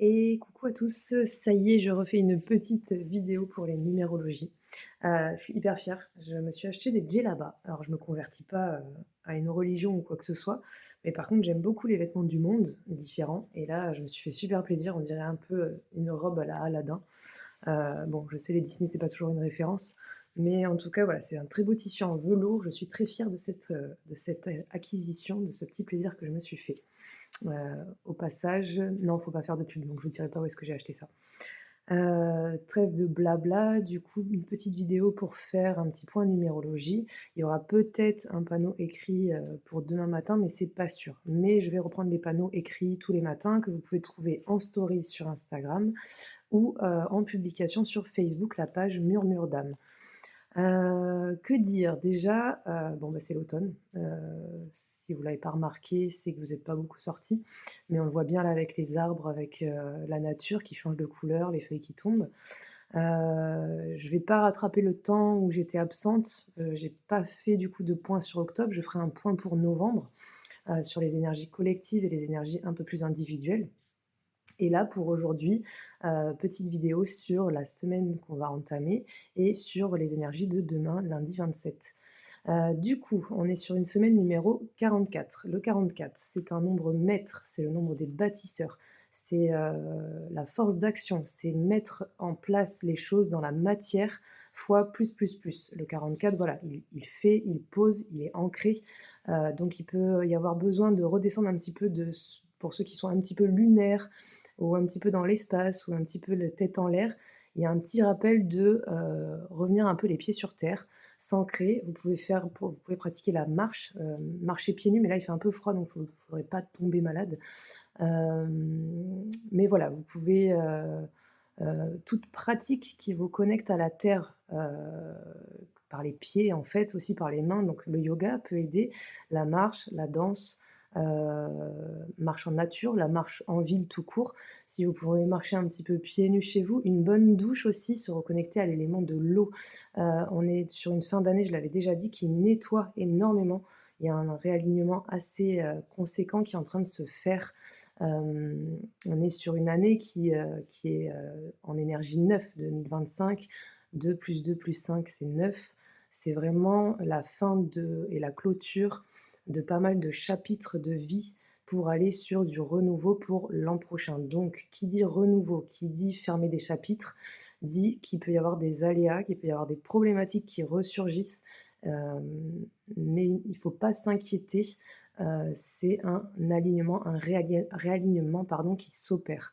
Et coucou à tous, ça y est, je refais une petite vidéo pour les numérologies. Je suis hyper fière, je me suis acheté des djellabas. Alors je me convertis pas, à une religion ou quoi que ce soit, mais par contre j'aime beaucoup les vêtements du monde différents et là je me suis fait super plaisir, on dirait un peu, une robe à la Aladdin. Bon, je sais les Disney c'est pas toujours une référence, mais en tout cas voilà, c'est un très beau tissu en velours. Je suis très fière de cette, acquisition, de ce petit plaisir que je me suis fait. Heu, Au passage, non, faut pas faire de pub, donc je vous dirai pas où est-ce que j'ai acheté ça. Trêve de blabla, du coup, une petite vidéo pour faire un petit point numérologie. Il y aura peut-être un panneau écrit, pour demain matin, mais c'est pas sûr. Mais je vais reprendre les panneaux écrits tous les matins que vous pouvez trouver en story sur Instagram ou, en publication sur Facebook, la page Murmure d'âme. Que dire? Déjà, bon, bah, c'est l'automne. Si vous l'avez pas remarqué, c'est que vous êtes pas beaucoup sortis, mais on le voit bien là avec les arbres, avec, la nature qui change de couleur, les feuilles qui tombent. Je vais pas rattraper le temps où j'étais absente, j'ai pas fait du coup de point sur octobre, je ferai un point pour novembre, sur les énergies collectives et les énergies un peu plus individuelles. Et là, pour aujourd'hui, petite vidéo sur la semaine qu'on va entamer et sur les énergies de demain, lundi 27. Du coup, on est sur une semaine numéro 44. Le 44, c'est un nombre maître, c'est le nombre des bâtisseurs, c'est, la force d'action, c'est mettre en place les choses dans la matière fois plus, plus, plus. Le 44, voilà, il fait, il pose, il est ancré, donc il peut y avoir besoin de redescendre un petit peu pour ceux qui sont un petit peu lunaires ou un petit peu dans l'espace ou un petit peu la tête en l'air, il y a un petit rappel de, revenir un peu les pieds sur terre, s'ancrer. Vous pouvez pratiquer la marche, marcher pieds nus, mais là il fait un peu froid donc faudrait pas tomber malade. Mais voilà, vous pouvez, toute pratique qui vous connecte à la terre, par les pieds en fait, aussi par les mains, donc le yoga peut aider, la marche, la danse, marche en nature, la marche en ville tout court. Si vous pouvez marcher un petit peu pieds nus chez vous, une bonne douche aussi, se reconnecter à l'élément de l'eau. On est sur une fin d'année, je l'avais déjà dit, qui nettoie énormément. Il y a un réalignement assez, conséquent qui est en train de se faire. On est sur une année qui est, en énergie 9, 2025. 2 plus 2 plus 5, c'est 9. C'est vraiment la fin et la clôture de pas mal de chapitres de vie pour aller sur du renouveau pour l'an prochain. Donc, qui dit renouveau, qui dit fermer des chapitres, dit qu'il peut y avoir des aléas, qu'il peut y avoir des problématiques qui ressurgissent, mais il ne faut pas s'inquiéter. C'est un alignement, un réalignement pardon, qui s'opère.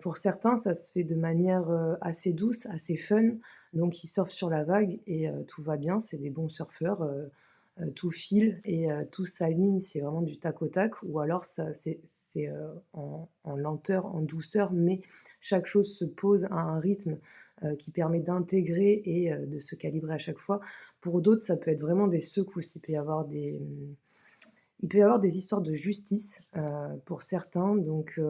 Pour certains, ça se fait de manière, assez douce, assez fun, donc ils surfent sur la vague et tout va bien, c'est des bons surfeurs, tout file et tout s'aligne, c'est vraiment du tac au tac ou alors c'est, en lenteur, en douceur, mais chaque chose se pose à un rythme, qui permet d'intégrer et de se calibrer à chaque fois. Pour d'autres, ça peut être vraiment des secousses. Il peut y avoir des histoires de justice, pour certains, donc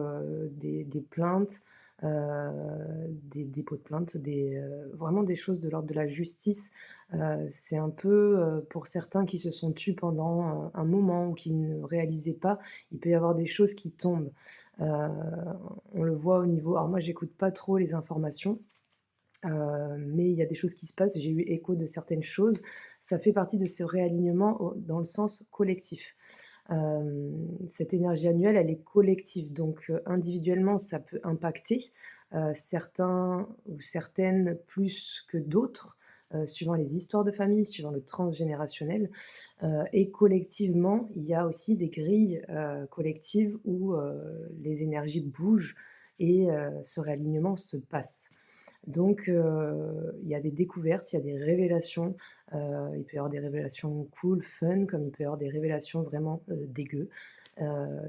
des plaintes, des dépôts de plainte, vraiment des choses de l'ordre de la justice. C'est un peu, pour certains qui se sont tus pendant, un moment ou qui ne réalisaient pas, il peut y avoir des choses qui tombent. Heu, on le voit au niveau alors moi j'écoute pas trop les informations, mais il y a des choses qui se passent, j'ai eu écho de certaines choses. Ça fait partie de ce réalignement dans le sens collectif. Cette énergie annuelle, elle est collective, donc individuellement, ça peut impacter, certains ou certaines plus que d'autres, suivant les histoires de famille, suivant le transgénérationnel, et collectivement, il y a aussi des grilles, collectives où, les énergies bougent et ce réalignement se passe. Donc il y a des découvertes, il y a des révélations, il peut y avoir des révélations cool, fun, comme il peut y avoir des révélations vraiment, dégueu.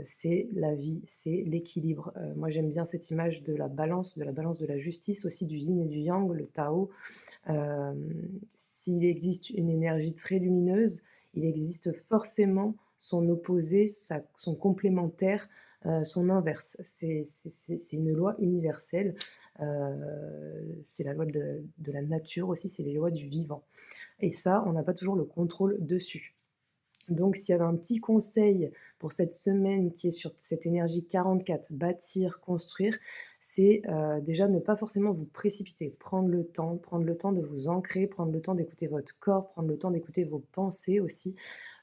C'est la vie, c'est l'équilibre. Moi j'aime bien cette image de la balance de la justice, aussi du yin et du yang, le Tao. S'il existe une énergie très lumineuse, il existe forcément son opposé, son complémentaire, son inverse. C'est une loi universelle, c'est la loi de la nature aussi, c'est les lois du vivant et ça, on n'a pas toujours le contrôle dessus. Donc s'il y avait un petit conseil pour cette semaine qui est sur cette énergie 44, bâtir, construire, c'est, déjà ne pas forcément vous précipiter. Prendre le temps de vous ancrer, prendre le temps d'écouter votre corps, prendre le temps d'écouter vos pensées aussi.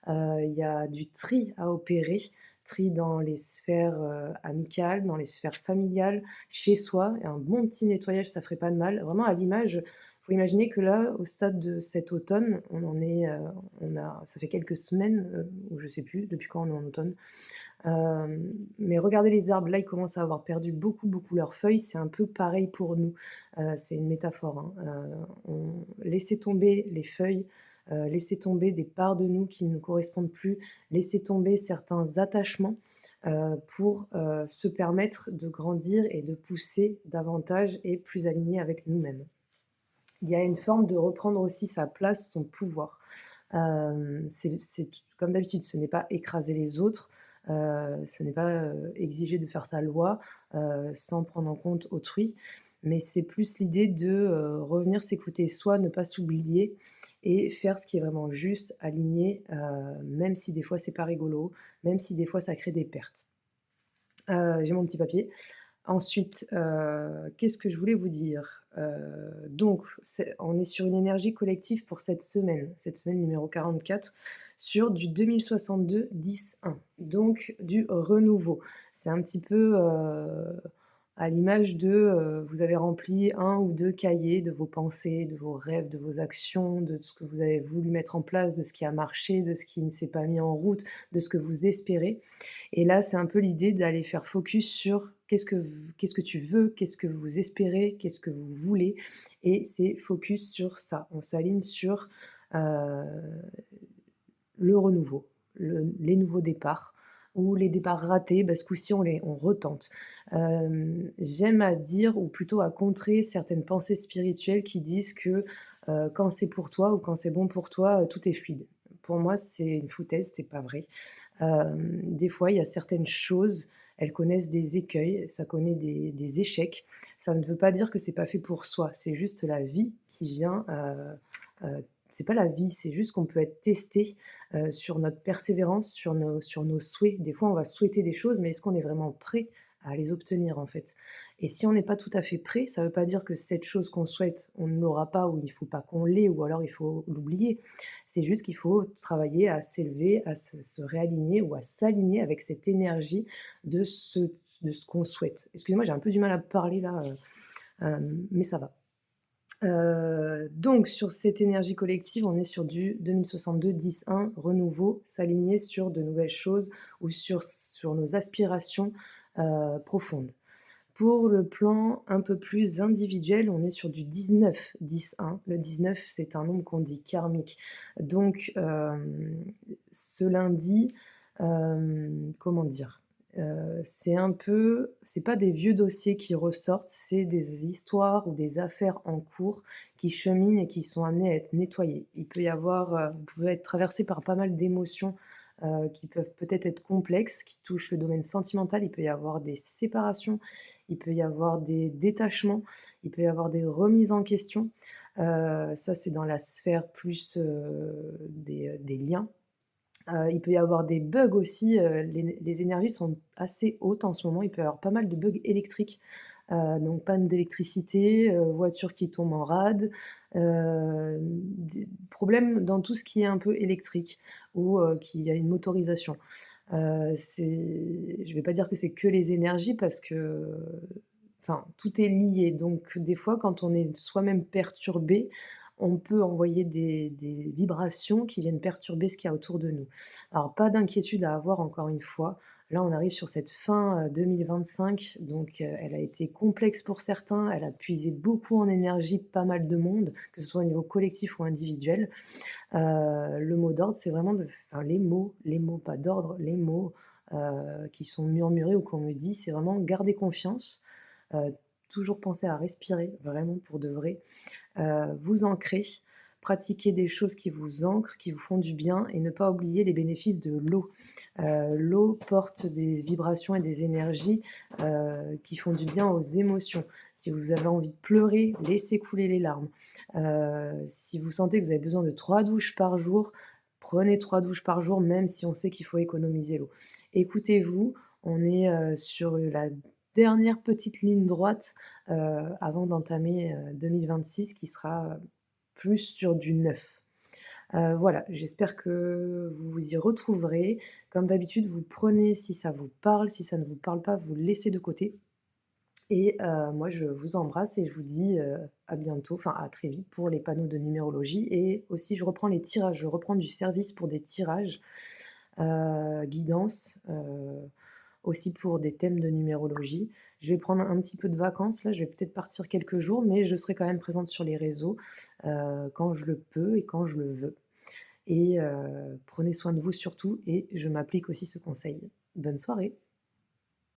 Il y a du tri à opérer, tri dans les sphères, amicales, dans les sphères familiales, chez soi et un bon petit nettoyage, ça ferait pas de mal. Vraiment à l'image, faut imaginer que là, au stade de cet automne, on en est, on a ça fait quelques semaines, ou je sais plus depuis quand on est en automne. Mais regardez les arbres, là, ils commencent à avoir perdu beaucoup, beaucoup leurs feuilles. C'est un peu pareil pour nous. C'est une métaphore, hein. On laissez tomber les feuilles, laissez tomber des parts de nous qui ne nous correspondent plus, laissez tomber certains attachements, pour, se permettre de grandir et de pousser davantage et plus aligné avec nous-mêmes. Il y a une forme de reprendre aussi sa place, son pouvoir. C'est comme d'habitude, ce n'est pas écraser les autres, ce n'est pas, exiger de faire sa loi, sans prendre en compte autrui, mais c'est plus l'idée de, revenir s'écouter soi, ne pas s'oublier et faire ce qui est vraiment juste, aligné, même si des fois c'est pas rigolo, même si des fois ça crée des pertes. J'ai mon petit papier. Ensuite, qu'est-ce que je voulais vous dire? Donc on est sur une énergie collective pour cette semaine numéro 44, sur du 2062-10-1, donc du renouveau. C'est un petit peu, à l'image de, vous avez rempli un ou 2 cahiers de vos pensées, de vos rêves, de vos actions, de ce que vous avez voulu mettre en place, de ce qui a marché, de ce qui ne s'est pas mis en route, de ce que vous espérez. Et là, c'est un peu l'idée d'aller faire focus sur qu'est-ce que tu veux, qu'est-ce que vous espérez, qu'est-ce que vous voulez, et c'est focus sur ça. On s'aligne sur, heu, le renouveau, les nouveaux départs ou les départs ratés, ce coup-ci on retente. J'aime à dire ou plutôt à contrer certaines pensées spirituelles qui disent que, quand c'est pour toi ou quand c'est bon pour toi, tout est fluide. Pour moi, c'est une foutaise, c'est pas vrai. Des fois, il y a certaines choses, elles connaissent des écueils, ça connaît des échecs. Ça ne veut pas dire que c'est pas fait pour soi, c'est juste la vie qui vient, c'est pas la vie, c'est juste qu'on peut être testé, sur notre persévérance, sur nos souhaits. Des fois, on va souhaiter des choses, mais est-ce qu'on est vraiment prêt à les obtenir, en fait? Et si on n'est pas tout à fait prêt, ça ne veut pas dire que cette chose qu'on souhaite, on ne l'aura pas ou il faut pas qu'on l'ait ou alors il faut l'oublier. C'est juste qu'il faut travailler à s'élever, à se réaligner ou à s'aligner avec cette énergie de ce de ce qu'on souhaite. Excusez-moi, j'ai un peu du mal à parler là, mais ça va. Donc sur cette énergie collective, on est sur du 2062-10-1, renouveau, s'aligner sur de nouvelles choses ou sur nos aspirations, profondes. Pour le plan un peu plus individuel, on est sur du 19-10-1. Le 19, c'est un nombre qu'on dit karmique. Donc, ce lundi, comment dire? C'est pas des vieux dossiers qui ressortent, c'est des histoires ou des affaires en cours qui cheminent et qui sont amenées à être nettoyées. Il peut y avoir, vous pouvez être traversé par pas mal d'émotions, qui peuvent peut-être être complexes, qui touchent le domaine sentimental. Il peut y avoir des séparations, il peut y avoir des détachements, il peut y avoir des remises en question. Ça, c'est dans la sphère plus, des liens. Il peut y avoir des bugs aussi, les énergies sont assez hautes en ce moment. Il peut y avoir pas mal de bugs électriques, donc panne d'électricité, voiture qui tombe en rade, des problèmes dans tout ce qui est un peu électrique ou qui a une motorisation. Je vais pas dire que c'est que les énergies parce que, enfin, tout est lié. Donc des fois, quand on est soi-même perturbé, on peut envoyer des vibrations qui viennent perturber ce qu'il y a autour de nous. Alors pas d'inquiétude à avoir encore une fois. Là, on arrive sur cette fin, 2025, donc elle a été complexe pour certains, elle a puisé beaucoup en énergie pas mal de monde, que ce soit au niveau collectif ou individuel. Le mot d'ordre, c'est vraiment les mots, pas d'ordre, les mots, qui sont murmurés ou qu'on me dit, c'est vraiment garder confiance, toujours penser à respirer, vraiment pour de vrai, vous ancrer, pratiquer des choses qui vous ancrent, qui vous font du bien et ne pas oublier les bénéfices de l'eau. L'eau porte des vibrations et des énergies, qui font du bien aux émotions. Si vous avez envie de pleurer, laissez couler les larmes. Si vous sentez que vous avez besoin de 3 douches par jour, Prenez 3 douches par jour, même si on sait qu'il faut économiser l'eau. Écoutez-vous, on est, sur la dernière petite ligne droite, avant d'entamer, 2026 qui sera, plus sur du neuf. Voilà, j'espère que vous vous y retrouverez. Comme d'habitude, vous prenez si ça vous parle, si ça ne vous parle pas, vous laissez de côté et moi je vous embrasse et je vous dis, à bientôt, enfin à très vite pour les panneaux de numérologie et aussi je reprends les tirages, je reprends du service pour des tirages, guidance, aussi pour des thèmes de numérologie. Je vais prendre un petit peu de vacances là, je vais peut-être partir quelques jours, mais je serai quand même présente sur les réseaux, quand je le peux et quand je le veux et prenez soin de vous surtout et je m'applique aussi ce conseil. Bonne soirée.